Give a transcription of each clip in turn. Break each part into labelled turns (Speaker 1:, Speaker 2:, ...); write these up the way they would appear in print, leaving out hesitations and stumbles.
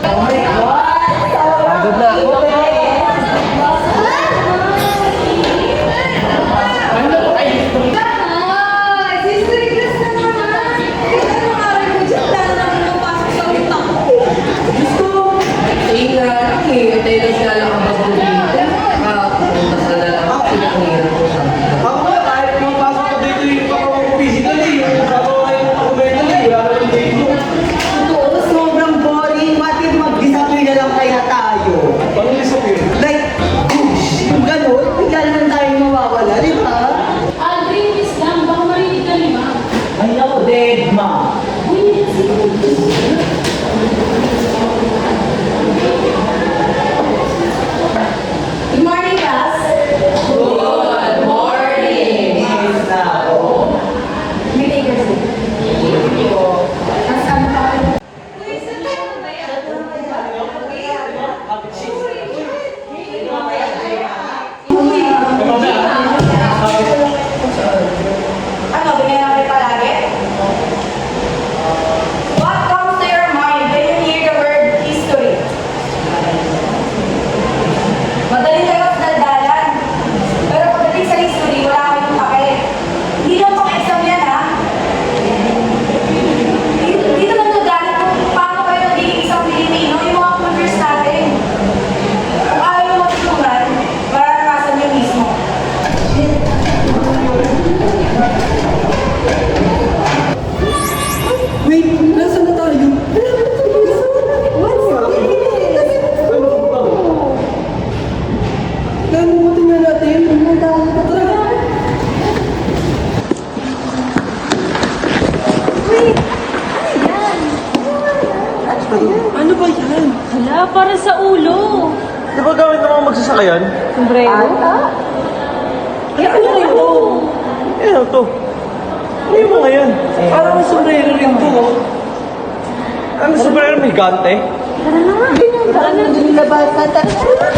Speaker 1: Pagod na ako.
Speaker 2: Ako nga, kahit mapasok ko dito yung pagkakong physically, yung gagawa yung documentary, wala naman dito.
Speaker 3: Totoo, sobrang boring. Bakit mag-disappear na lang kaya tayo?
Speaker 2: Paano yung sabihin?
Speaker 3: Like, whoosh, yung gano'n, bigla naman tayo mawawala, di ba?
Speaker 4: Aldrin, miss lang. Baka marinig ka ni ma'am.
Speaker 3: Ay, ako, dead, ma.
Speaker 4: Good morning, class.
Speaker 3: Good morning! Yes na ako.
Speaker 4: May take your seat. Mas ano pa kayo? Ano, bigyan natin palagi? What comes to your mind when you hear the word history? Madali kayo sa daldalan. Pero pagdating sa history, wala kayong pake. Hindi lang pang-exam yan, ha? Hindi naman nagalit kung paano kayo nagiging isang Pilipino, yung mga cultures natin. Kung ayaw mo matulungan, mararanasan nyo mismo.
Speaker 3: Wait, nasaan na tayo? Nalimutin nga natin. Tara. Ano ba yan?
Speaker 4: Hala, para sa ulo.
Speaker 2: Di ba gawin naman magsasakayan?
Speaker 4: Sombrero?
Speaker 3: Ay, ano kayo to?
Speaker 2: Ano to? Ano yung mga yan?
Speaker 3: Parang sombrero rin to.
Speaker 2: Ano sa ba may gante?
Speaker 4: Tara na nga.
Speaker 3: Parang nilalabasan. Tara.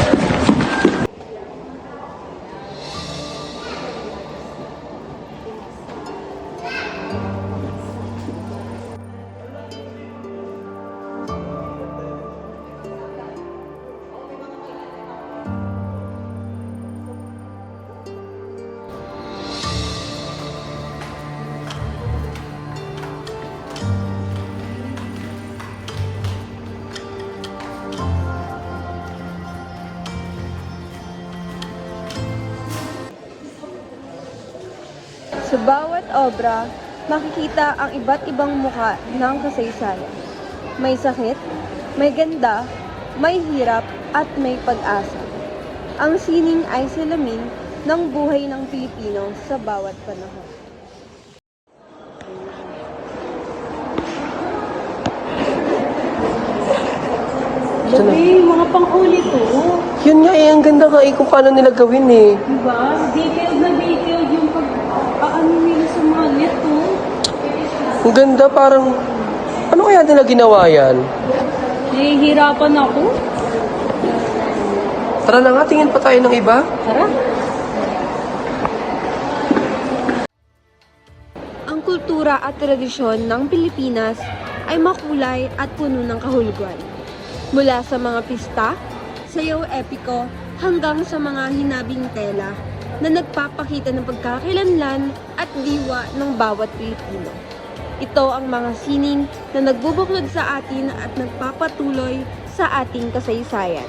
Speaker 5: Sa bawat obra, makikita ang iba't ibang muka ng kasaysayan. May sakit, may ganda, may hirap, at may pag-asa. Ang sining ay salamin ng buhay ng Pilipino sa bawat panahon.
Speaker 4: Gabi, mga pang-uli to.
Speaker 1: Yun nga eh, ang ganda nga eh kung paano nila gawin eh.
Speaker 4: Diba? Detailed yung pag-aano nila sa mga net, oh.
Speaker 1: Ang ganda parang, ano kaya nila ginawa yan?
Speaker 4: Nahihirapan ako.
Speaker 1: Tara na nga, tingin pa tayo ng iba.
Speaker 4: Tara.
Speaker 5: Ang kultura at tradisyon ng Pilipinas ay makulay at puno ng kahulugan. Mula sa mga pista, sayaw epiko, hanggang sa mga hinabing tela na nagpapakita ng pagkakakilanlan at diwa ng bawat Pilipino. Ito ang mga sining na nagbubuklod sa atin at nagpapatuloy sa ating kasaysayan.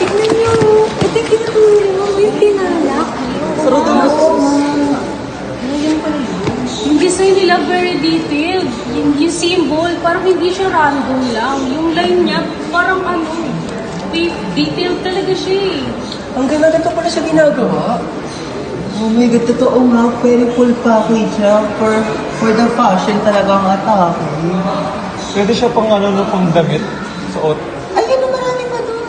Speaker 4: Tignan niyo. Ito yung kinatulong. Yung tinalak.
Speaker 1: Sarado na.
Speaker 4: Yung design nila very detailed. Yung symbol, parang hindi siya random lang. Yung line niya, parang ano, detailed talaga siya eh.
Speaker 1: Ang ganda nito pala siya ginagawa.
Speaker 3: Oh my God, totoo nga. Very full package siya. For the fashion talagang atake.
Speaker 2: Pwede siya pang ano, no, pang damit. Suot.
Speaker 3: Ayun na marami pa doon.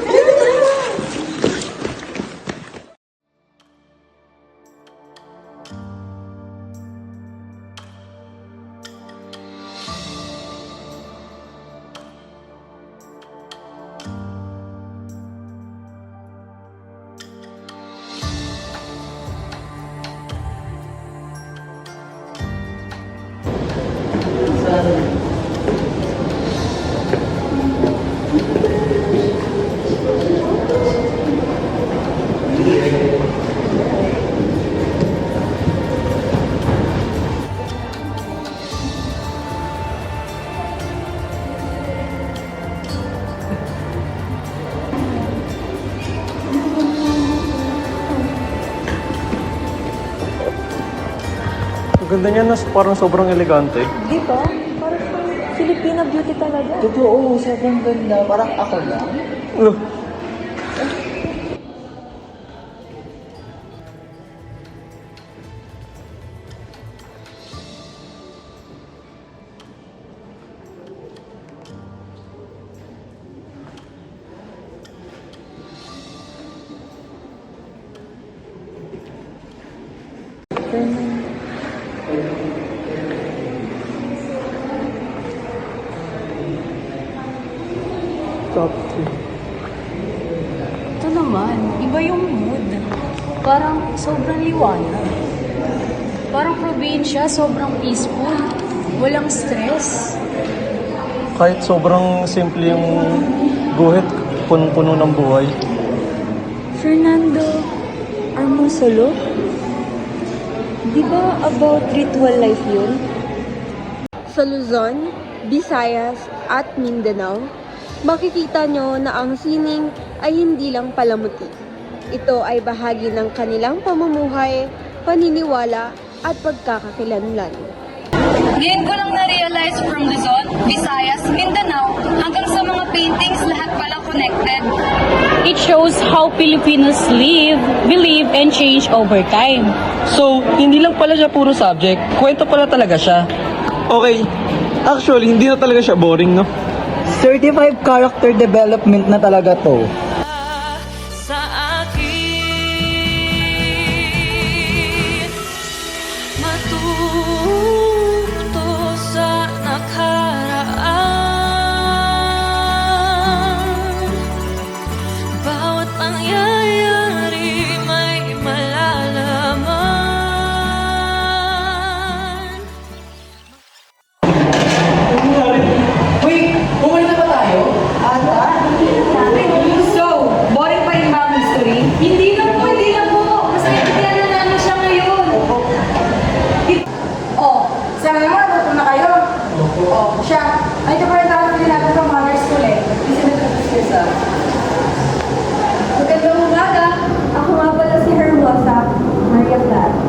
Speaker 6: Ang ganda niya na parang sobrang elegante.
Speaker 7: Di ba? Parang Filipina beauty talaga.
Speaker 3: Totoo, sobrang ganda. Parang ako lang.
Speaker 6: Look. Top 3.
Speaker 4: Ito naman, iba yung mood. Parang sobrang liwanag. Parang probinsya, sobrang peaceful. Walang stress.
Speaker 6: Kahit sobrang simple yung guhit, punong-puno ng buhay.
Speaker 7: Fernando Armosolo? Di ba about ritual life yun?
Speaker 5: Sa Luzon, Visayas at Mindanao, makikita nyo na ang sining ay hindi lang palamuti. Ito ay bahagi ng kanilang pamumuhay, paniniwala at pagkakakilanlan.
Speaker 8: Ngayon ko lang na-realize from Luzon, Visayas, Mindanao, hanggang sa mga paintings, lahat pala connected.
Speaker 4: It shows how Filipinos live, believe, and change over time.
Speaker 1: So, hindi lang pala siya puro subject. Kwento pala talaga siya.
Speaker 2: Okay, actually, hindi na talaga siya boring, no?
Speaker 3: Certified character development na talaga to.
Speaker 8: Sa akin, matuto sa nakaraan. Bawat pangyayari may malalaman.
Speaker 3: Wait, bumalik na ba tayo?
Speaker 7: So, boring pa yung mga history?
Speaker 4: Hindi na po. Mas naiintindihan na namin siya ngayon.
Speaker 7: Oh, sabi mo, natuto na kayo? Oh, siya. Ay, ito pa rin tawag din natin from mother school eh. Kasi nag-practice ka. Magandang umaga. Ako nga pala si Hermosa Maria Clara.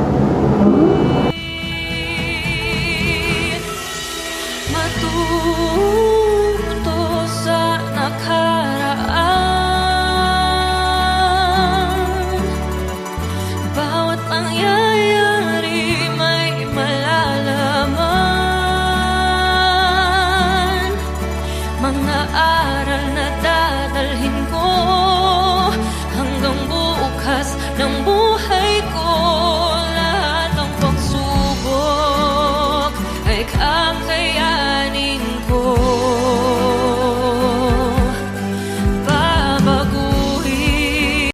Speaker 8: Matuto sa nakaraan. Bawat pangyayari may malalaman. Mga aral na dadalhin ko hanggang bukas ng buhay ko. Lahat ng pagsubok ay kaya